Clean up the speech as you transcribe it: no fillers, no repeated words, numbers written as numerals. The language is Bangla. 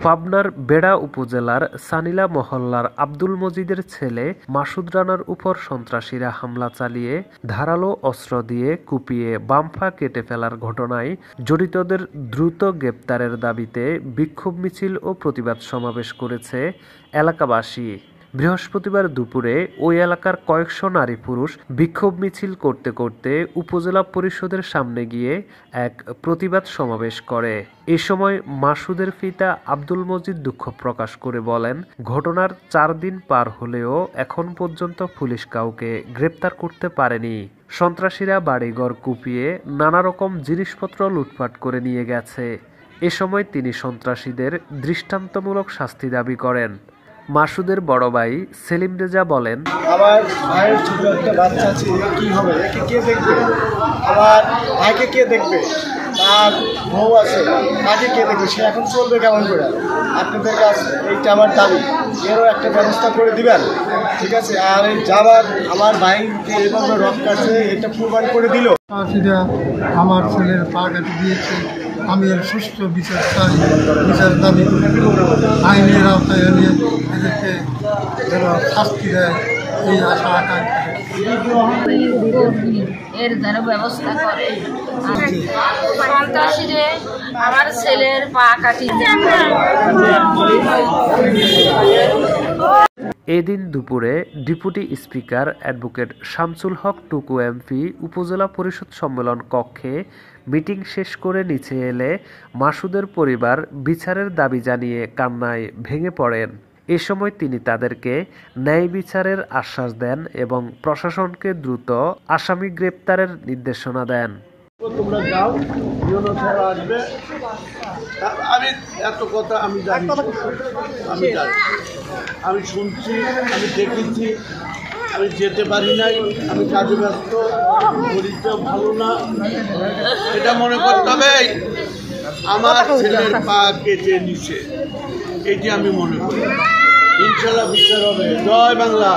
পাবনার বেড়া উপজেলার সানিলা মহল্লার আব্দুল মজিদের ছেলে মাসুদ রানার উপর সন্ত্রাসীরা হামলা চালিয়ে ধারালো অস্ত্র দিয়ে কুপিয়ে বাম্ফা কেটে ফেলার ঘটনায় জড়িতদের দ্রুত গ্রেপ্তারের দাবিতে বিক্ষোভ মিছিল ও প্রতিবাদ সমাবেশ করেছে এলাকাবাসী। বৃহস্পতিবার দুপুরে ওই এলাকার কয়েকশো নারী পুরুষ বিক্ষোভ মিছিল করতে করতে উপজেলা পরিষদের সামনে গিয়ে এক প্রতিবাদ সমাবেশ করে। এ সময় মাসুদের পিতা আব্দুল মজিদ দুঃখ প্রকাশ করে বলেন, ঘটনার 4 দিন পার হলেও এখন পর্যন্ত পুলিশ কাউকে গ্রেপ্তার করতে পারেনি। সন্ত্রাসীরা বাড়িঘর কুপিয়ে নানা রকম জিনিসপত্র লুটপাট করে নিয়ে গেছে। এ সময় তিনি সন্ত্রাসীদের দৃষ্টান্তমূলক শাস্তি দাবি করেন। মাসুদের বড় ভাই সেলিম রেজা বলেন, আমার ভাইয়ের ছোট একটা বাচ্চা আছে, কি হবে, একে কে দেখবে? আমার ভাইকে কে দেখবে? তার বউ আছে, তাকে কে দেখবে? সে এখন চলবে কেমন করে? আপনাদের কাছে এইটা আমার দাবি, এরও একটা ব্যবস্থা করে দিবেন, ঠিক আছে? আর এই যাবার আমার ভাইকে এভাবে রক কাটছে, এটা প্রমাণ করে দিল। আমার ছেলের পা কেটে দিয়েছে, আমি এর সুষ্ঠু বিচার চাই, বিচার দাবি আইনের আওতায় এনে এদেরকে যেন শাস্তি দেয় এই আশা আকাঙ্ক্ষা এর যেন ব্যবস্থা করে। সন্ত্রাসীরে আমার ছেলের পা কাটিয়ে এদিন দুপুরে ডেপুটি স্পিকার অ্যাডভোকেট শামসুল হক টুকু এমপি উপজেলা পরিষদ সম্মেলন কক্ষে মিটিং শেষ করে নিচে এলে মাসুদের পরিবার বিচারের দাবি জানিয়ে কান্নায় ভেঙে পড়েন। এ সময় তিনি তাদেরকে ন্যায় বিচারের আশ্বাস দেন এবং প্রশাসনকে দ্রুত আসামি গ্রেপ্তারের নির্দেশনা দেন। তোমরা যাও, আসবে। আমি এত কথা আমি জানি, আমি শুনছি, আমি দেখেছি, আমি যেতে পারি নাই, আমি কাজে ব্যস্ত, শরীরটা ভালো না। এটা মনে করতে হবে আমার ছেলের পা কেটে নিছে, এটি আমি মনে করি। ইনশাল্লাহ বিচার হবে। জয় বাংলা।